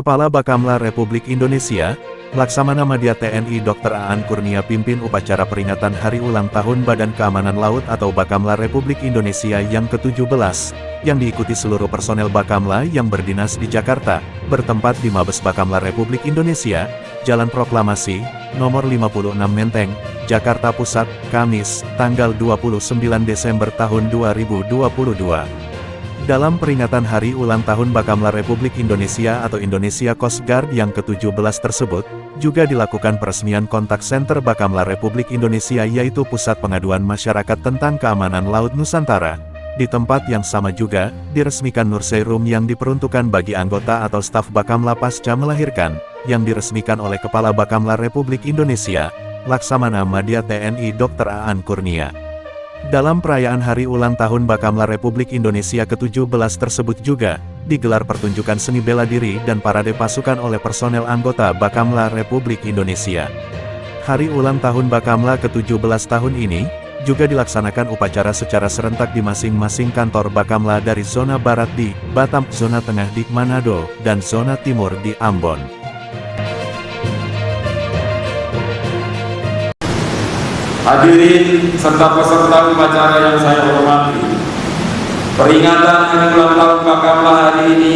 Kepala Bakamla Republik Indonesia, Laksamana Madya TNI Dr. Aan Kurnia pimpin upacara peringatan Hari Ulang Tahun Badan Keamanan Laut atau Bakamla Republik Indonesia yang ke-17, yang diikuti seluruh personel Bakamla yang berdinas di Jakarta, bertempat di Mabes Bakamla Republik Indonesia, Jalan Proklamasi, nomor 56 Menteng, Jakarta Pusat, Kamis, tanggal 29 Desember tahun 2022. Dalam peringatan Hari Ulang Tahun Bakamla Republik Indonesia atau Indonesia Coast Guard yang ke-17 tersebut, juga dilakukan peresmian kontak senter Bakamla Republik Indonesia yaitu Pusat Pengaduan Masyarakat tentang Keamanan Laut Nusantara. Di tempat yang sama juga, diresmikan Nurserum yang diperuntukkan bagi anggota atau staf Bakamla pasca melahirkan, yang diresmikan oleh Kepala Bakamla Republik Indonesia, Laksamana Madya TNI Dr. Aan Kurnia. Dalam perayaan Hari Ulang Tahun Bakamla Republik Indonesia ke-17 tersebut juga, digelar pertunjukan seni bela diri dan parade pasukan oleh personel anggota Bakamla Republik Indonesia. Hari Ulang Tahun Bakamla ke-17 tahun ini, juga dilaksanakan upacara secara serentak di masing-masing kantor Bakamla dari zona barat di Batam, zona tengah di Manado, dan zona timur di Ambon. Hadirin serta peserta upacara yang saya hormati, peringatan Hari Ulang Tahun Bakamla hari ini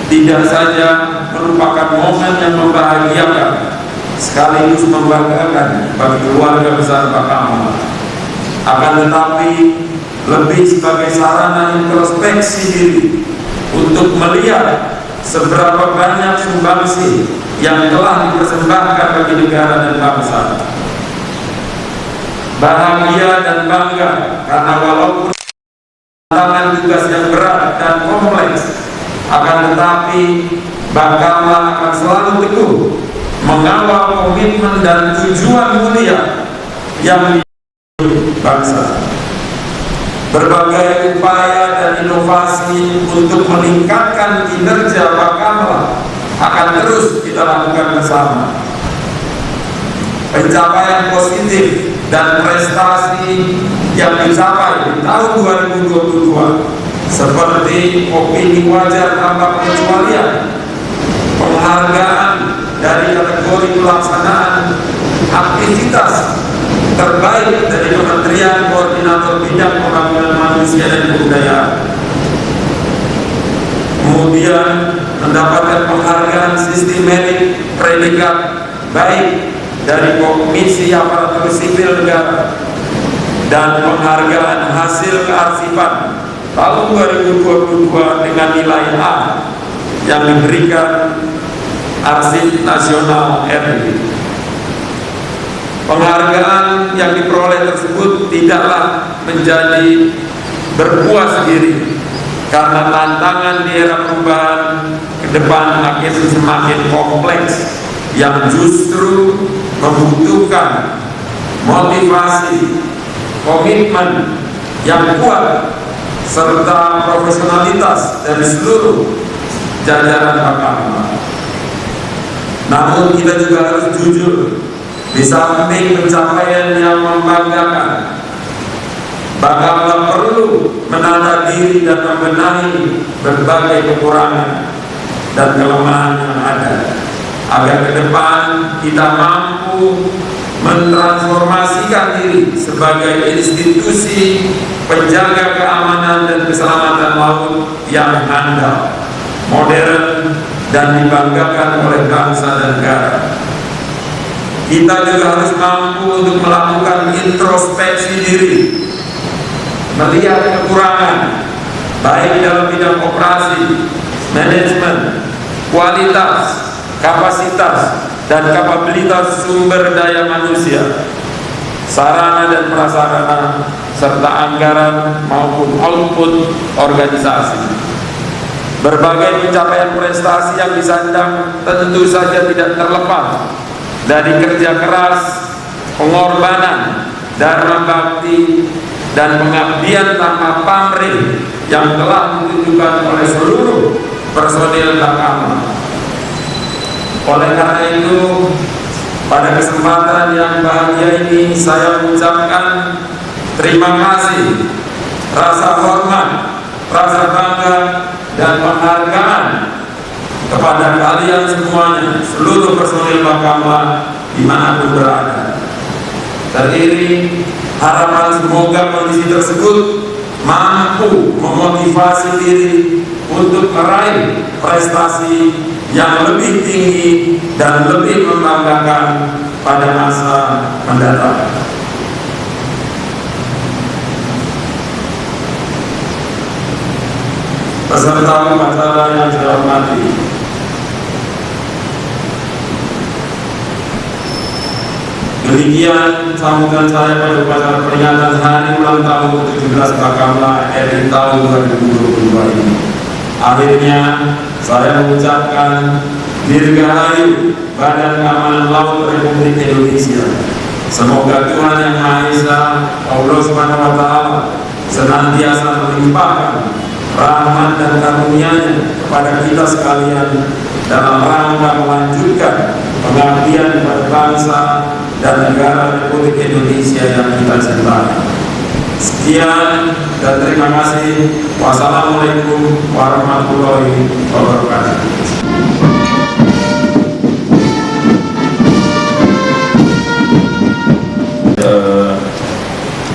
tidak saja merupakan momen yang membahagiakan sekaligus membanggakan bagi keluarga besar Bakamla, akan tetapi lebih sebagai sarana introspeksi diri untuk melihat seberapa banyak sumbangsi yang telah dipersembahkan bagi negara dan bangsa. Bahagia dan bangga karena walaupun tantangan tugas yang berat dan kompleks, akan tetapi Bakamla akan selalu teguh mengawal komitmen dan tujuan mulia yang dimiliki bangsa. Berbagai upaya dan inovasi untuk meningkatkan kinerja Bakamla akan terus kita lakukan bersama. Pencapaian positif dan prestasi yang dicapai di tahun 2022 seperti opini wajar tanpa pengecualian, penghargaan dari kategori pelaksanaan aktivitas terbaik dari Kementerian Koordinator Bidang Pembangunan Manusia dan Kebudayaan, kemudian mendapatkan penghargaan sistem merit predikat baik dari Komisi Aparatur Sipil Negara, dan penghargaan hasil kearsipan tahun 2022 dengan nilai A yang diberikan Arsip Nasional RI. Penghargaan yang diperoleh tersebut tidaklah menjadi berpuas diri, karena tantangan di era perubahan ke depan makin semakin kompleks yang justru membutuhkan motivasi, komitmen yang kuat, serta profesionalitas dari seluruh jajaran Bakamla. Namun kita juga harus jujur, di samping pencapaian yang membanggakan, Bakamla perlu menata diri dan membenahi berbagai kekurangan dan kelemahan yang ada, agar ke depan kita mampu mentransformasikan diri sebagai institusi penjaga keamanan dan keselamatan laut yang handal, modern, dan dibanggakan oleh bangsa dan negara. Kita juga harus mampu untuk melakukan introspeksi diri, melihat kekurangan baik dalam bidang operasi, manajemen, kualitas, kapasitas, dan kapabilitas sumber daya manusia, sarana dan prasarana, serta anggaran maupun output organisasi. Berbagai pencapaian prestasi yang disandang tentu saja tidak terlepas dari kerja keras, pengorbanan, dharma bakti, dan pengabdian tanpa pamrih yang telah ditunjukkan oleh seluruh personil Bakamla. Oleh karena itu, pada kesempatan yang bahagia ini saya mengucapkan terima kasih, rasa hormat, rasa bangga, dan penghargaan kepada kalian semuanya, seluruh personil Bakamla dimanapun berada. Teriring harapan semoga kondisi tersebut mampu memotivasi diri untuk meraih prestasi yang lebih tinggi dan lebih membanggakan pada masa mendatang. Peserta upacara yang saya hormati, demikian sambutan saya pada upacara peringatan hari ulang tahun ke-17 Bakamla RI tahun 2022 ini. Akhirnya saya mengucapkan dirgahayu Badan Keamanan Laut Republik Indonesia. Semoga Tuhan Yang Maha Esa, Allah Subhanahu wa Ta'ala, senantiasa melimpahkan rahmat dan karunia-Nya kepada kita sekalian dalam rangka melanjutkan pengabdian pada bangsa dan negara Republik Indonesia yang kita cintai. Sekian dan terima kasih. Wassalamualaikum warahmatullahi wabarakatuh.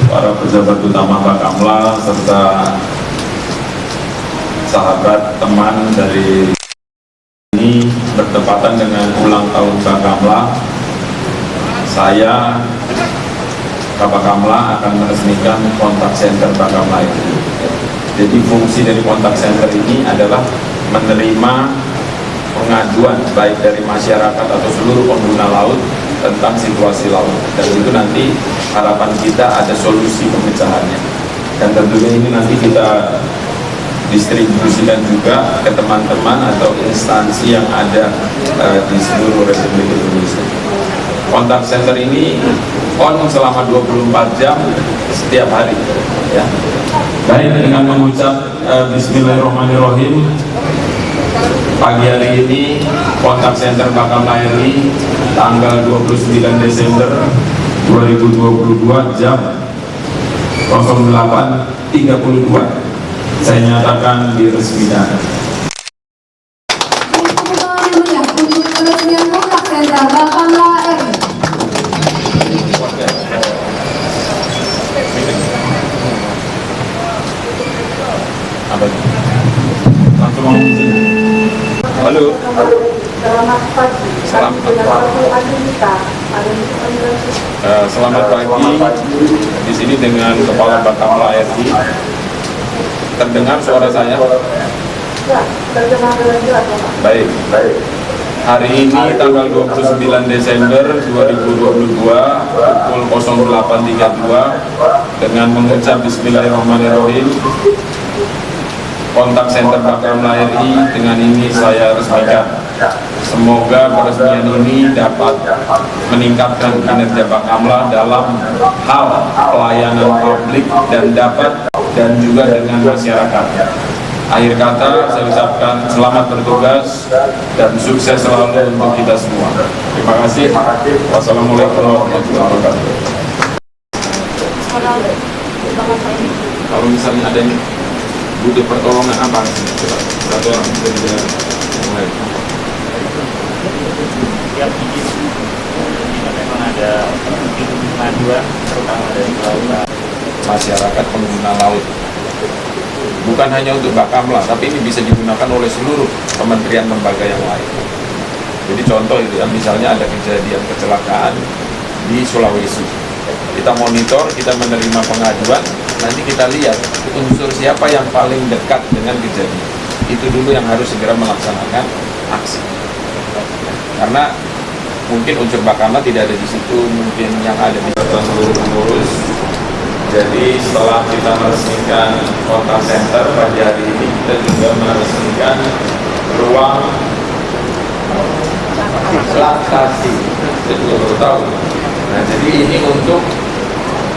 Para pejabat utama Bakamla serta sahabat teman dari ini bertepatan dengan ulang tahun Bakamla, saya Bakamla akan meresmikan kontak center Bakamla itu. Jadi fungsi dari kontak center ini adalah menerima pengaduan baik dari masyarakat atau seluruh pengguna laut tentang situasi laut, dan itu nanti harapan kita ada solusi pemecahannya, dan tentunya ini nanti kita distribusikan juga ke teman-teman atau instansi yang ada di seluruh Republik Indonesia. Kontak center ini on selama 24 jam setiap hari, ya. Baik, dengan mengucap Bismillahirrahmanirrahim, pagi hari ini kontak center Bakamla RI tanggal 29 Desember 2022 jam 08.32 saya nyatakan diresmikan. Untuk peresmian kontak center Bakamla RI. Langsung mau halo. Selamat pagi. Selamat pagi. Di sini dengan Kepala Bakamla RI. Terdengar suara saya? Ya, terdengar dengan jelas, Pak. Baik. Hari ini tanggal 29 Desember 2022 pukul 08.32 dengan mengucap Bismillahirrahmanirrahim, kontak center Bakamla RI dengan ini saya resmikan. Semoga peresmian ini dapat meningkatkan kinerja Bakamla dalam hal pelayanan publik dan juga dengan masyarakat. Akhir kata saya ucapkan selamat bertugas dan sukses selalu untuk kita semua. Terima kasih. Wassalamualaikum warahmatullahi wabarakatuh. Kalau misalnya ada yang butuh pertolongan apa? Satu orang bisa mulai. Tiap izin jika memang ada pengaduan terutama dari kelautan Masyarakat pengguna laut, bukan hanya untuk Bakamla, tapi ini bisa digunakan oleh seluruh kementerian lembaga yang lain. Jadi contoh itu ya, misalnya ada kejadian kecelakaan di Sulawesi, kita monitor, kita menerima pengaduan, nanti kita lihat unsur siapa yang paling dekat dengan kejadian itu dulu yang harus segera melaksanakan aksi. Karena mungkin unsur Bakamla tidak ada di situ, mungkin yang ada di seluruh pengurus. Jadi setelah kita meresmikan kontak center pagi hari ini, kita juga meresmikan ruang laktasi. Saya juga baru tahu. Nah, jadi ini untuk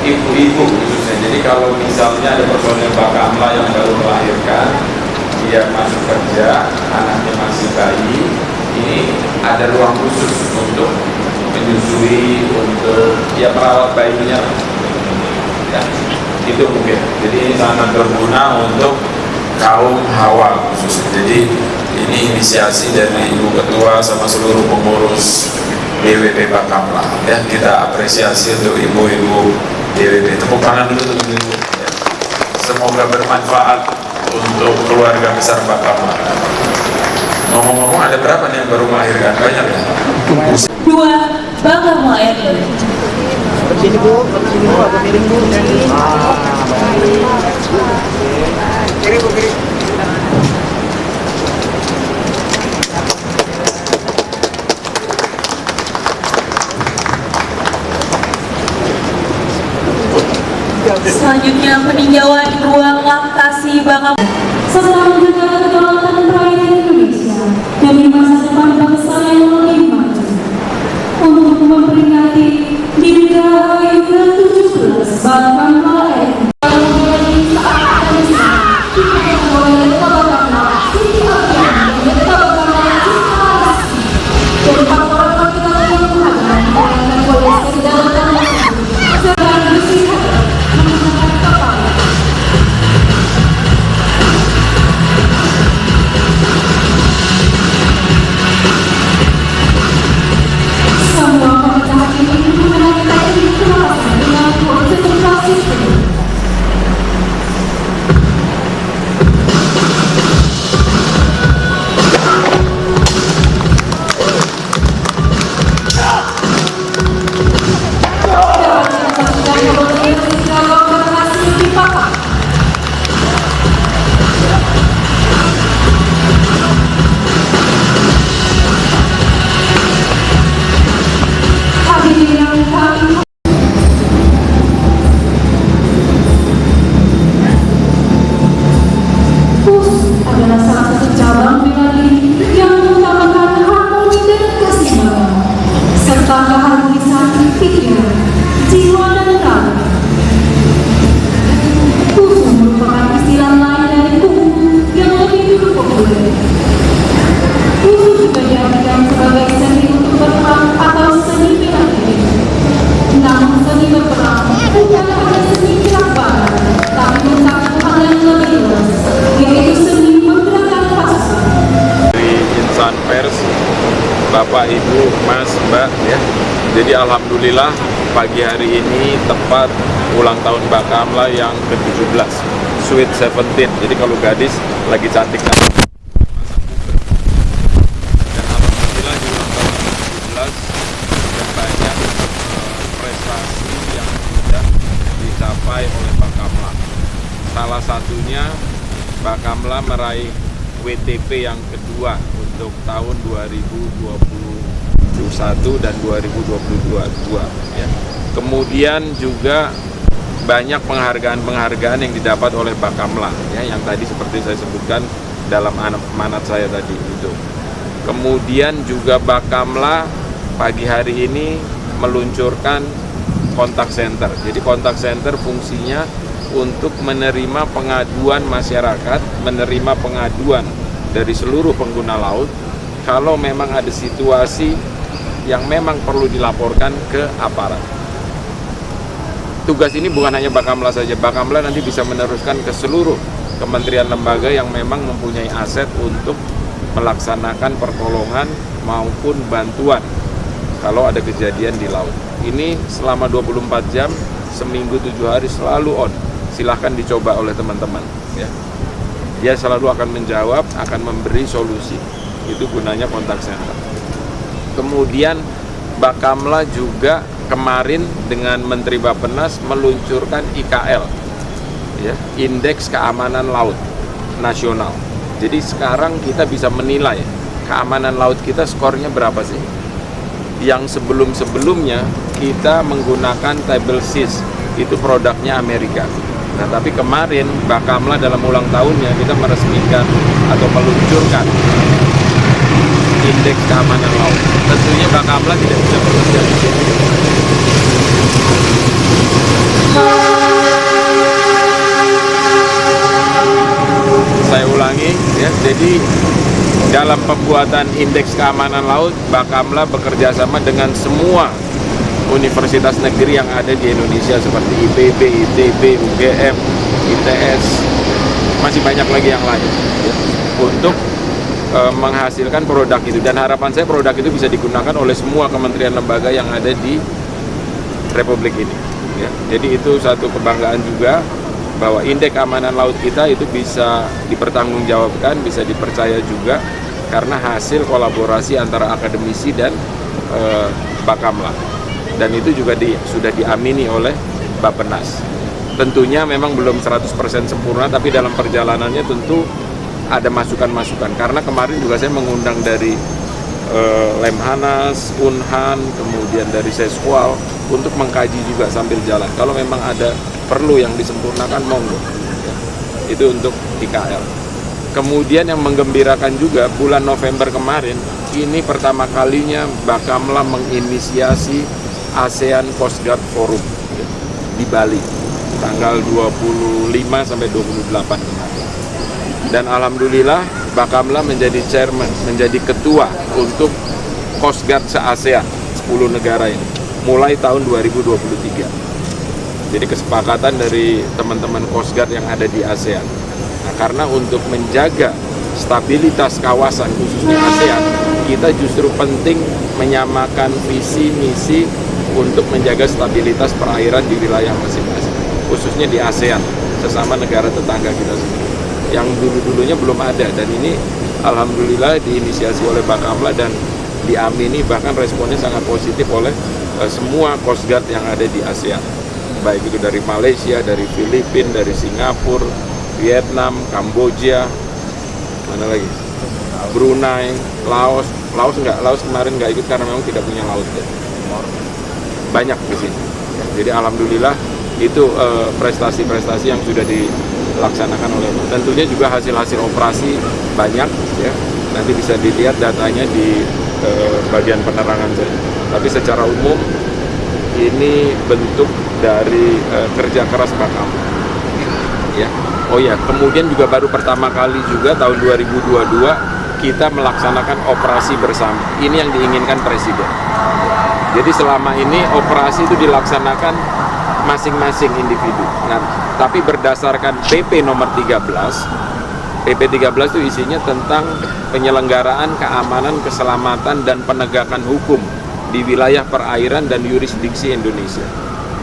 ibu-ibu khususnya. Jadi kalau misalnya ada personil Bakamla yang baru melahirkan, dia masuk kerja, anaknya masih bayi, ini ada ruang khusus untuk menyusui, untuk ya merawat bayinya. Ya, itu mungkin. Jadi ini sangat berguna untuk kaum hawa khususnya. Jadi Ini inisiasi dari Ibu Ketua sama seluruh pengurus DWP Bakamla. Ya, kita apresiasi untuk ibu-ibu DWP. Tepuk tangan dulu untuk ibu. Ya. Semoga bermanfaat untuk keluarga besar Bakamla. Ngomong-ngomong, ada berapa nih yang baru melahirkan? Banyak ya? 2. Bakamla RI. Sini Bu, agak miring Bu. Kiri Bu, kiri. Selanjutnya peninjauan ruang laktasi Bakamla. Setelah menjaga kedaulatan perairan Indonesia demi masa depan bangsa yang lebih maju, untuk memperingati Dirgahayu ke-17 Bakamla RI. Adalah salah satu cabang bela diri yang mengutamakan harmoni dan keseimbangan serta keharmonisan pikiran, jiwa dan raga. Kusu merupakan istilah lain dari kuku yang lebih dulu populer. Kusu juga diartikan sebagai seni untuk berperang atau seni bela diri. Namun seni berperang bukan hanya seni gerak badan, tapi mencakup hal yang lebih luas, yaitu seni insan pers, Bapak, Ibu, Mas, Mbak, ya. Jadi alhamdulillah pagi hari ini tepat ulang tahun Bakamla yang ke-17, Sweet 17. Jadi kalau gadis lagi cantik kan. Dan alhamdulillah di ulang tahun ke-17 ada banyak prestasi yang sudah dicapai oleh Bakamla. Salah satunya Bakamla meraih WTP yang kedua untuk tahun 2021 dan 2022 ya. Kemudian juga banyak penghargaan-penghargaan yang didapat oleh Bakamla ya, yang tadi seperti saya sebutkan dalam amanat saya tadi itu. Kemudian juga Bakamla pagi hari ini meluncurkan kontak center. Jadi kontak center fungsinya untuk menerima pengaduan masyarakat, menerima pengaduan dari seluruh pengguna laut kalau memang ada situasi yang memang perlu dilaporkan ke aparat. Tugas ini bukan hanya Bakamla saja, Bakamla nanti bisa meneruskan ke seluruh kementerian lembaga yang memang mempunyai aset untuk melaksanakan pertolongan maupun bantuan kalau ada kejadian di laut. Ini selama 24 jam, seminggu 7 hari selalu on. Silahkan dicoba oleh teman-teman ya. Dia selalu akan menjawab, akan memberi solusi. Itu gunanya kontak center. Kemudian Bakamla juga kemarin dengan Menteri Bappenas meluncurkan IKL ya, Indeks Keamanan Laut Nasional. Jadi sekarang kita bisa menilai keamanan laut kita skornya berapa sih. Yang sebelum-sebelumnya kita menggunakan table SIS, itu produknya Amerika. Nah, tapi kemarin Bakamla dalam ulang tahunnya kita meresmikan atau meluncurkan Indeks Keamanan Laut. Tentunya Bakamla tidak bisa bekerja di sini. Saya ulangi ya, jadi dalam pembuatan Indeks Keamanan Laut, Bakamla bekerja sama dengan semua universitas negeri yang ada di Indonesia seperti IPB, ITB, UGM, ITS, masih banyak lagi yang lain ya, untuk menghasilkan produk itu, dan harapan saya produk itu bisa digunakan oleh semua kementerian lembaga yang ada di Republik ini ya. Jadi itu satu kebanggaan juga bahwa indeks keamanan laut kita itu bisa dipertanggungjawabkan, bisa dipercaya juga karena hasil kolaborasi antara akademisi dan Bakamla, dan itu juga sudah diamini oleh Bappenas. Tentunya memang belum 100% sempurna, tapi dalam perjalanannya tentu ada masukan-masukan, karena kemarin juga saya mengundang dari Lemhanas, Unhan, kemudian dari Seskwal untuk mengkaji juga sambil jalan. Kalau memang ada perlu yang disempurnakan, monggo. Itu untuk IKL. Kemudian yang menggembirakan juga, bulan November kemarin, ini pertama kalinya Bakamla menginisiasi ASEAN Coast Guard Forum di Bali, tanggal 25 sampai 28 kemarin. Dan alhamdulillah Bakamla menjadi chairman, menjadi ketua untuk Coast Guard se-ASEAN 10 negara ini mulai tahun 2023. Jadi kesepakatan dari teman-teman Coast Guard yang ada di ASEAN. Nah, karena untuk menjaga stabilitas kawasan khususnya ASEAN, kita justru penting menyamakan visi misi untuk menjaga stabilitas perairan di wilayah masing-masing, khususnya di ASEAN, sesama negara tetangga kita sendiri, yang dulu-dulunya belum ada, dan ini alhamdulillah diinisiasi oleh Bakamla dan diamini, bahkan responnya sangat positif oleh semua Coast Guard yang ada di ASEAN, baik itu dari Malaysia, dari Filipina, dari Singapura, Vietnam, Kamboja, mana lagi, Brunei, Laos kemarin nggak ikut karena memang tidak punya laut ya. Banyak di sini. Jadi alhamdulillah itu prestasi-prestasi yang sudah dilaksanakan oleh, tentunya juga hasil-hasil operasi banyak ya. Nanti bisa dilihat datanya di bagian penerangan saya. Tapi secara umum ini bentuk dari kerja keras Bakamla. Ya. Oh ya, kemudian juga baru pertama kali juga tahun 2022 kita melaksanakan operasi bersama. Ini yang diinginkan Presiden. Jadi selama ini operasi itu dilaksanakan masing-masing individu. Nah, tapi berdasarkan PP nomor 13, PP 13 itu isinya tentang penyelenggaraan keamanan, keselamatan, dan penegakan hukum di wilayah perairan dan yurisdiksi Indonesia.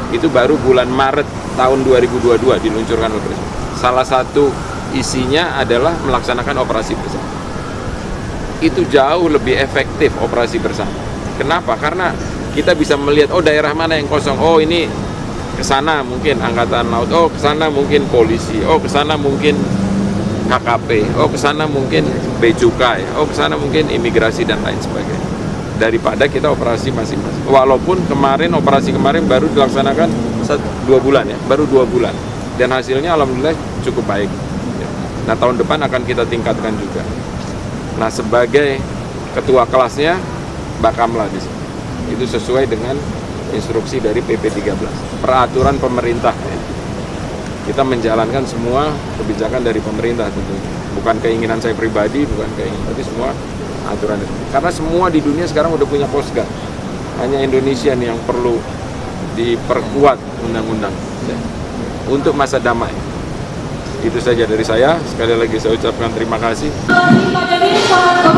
Itu baru bulan Maret tahun 2022 diluncurkan oleh Presiden. Salah satu isinya adalah melaksanakan operasi bersama. Itu jauh lebih efektif operasi bersama. Kenapa? Karena kita bisa melihat, oh daerah mana yang kosong, oh ini kesana mungkin Angkatan Laut, oh kesana mungkin polisi, oh kesana mungkin KKP, oh kesana mungkin Bea Cukai, oh kesana mungkin imigrasi dan lain sebagainya. Daripada kita operasi masing-masing. Walaupun operasi kemarin baru dilaksanakan 2 bulan ya, baru 2 bulan. Dan hasilnya alhamdulillah cukup baik. Nah tahun depan akan kita tingkatkan juga. Nah sebagai ketua kelasnya Bakamla di sini. Itu sesuai dengan instruksi dari PP 13, peraturan pemerintah. Kita menjalankan semua kebijakan dari pemerintah tentunya. Bukan keinginan saya pribadi, bukan keinginan, tapi semua aturan itu. Karena semua di dunia sekarang udah punya Coast Guard. Hanya Indonesia nih yang perlu diperkuat undang-undang untuk masa damai. Itu saja dari saya. Sekali lagi saya ucapkan terima kasih. Hadirin para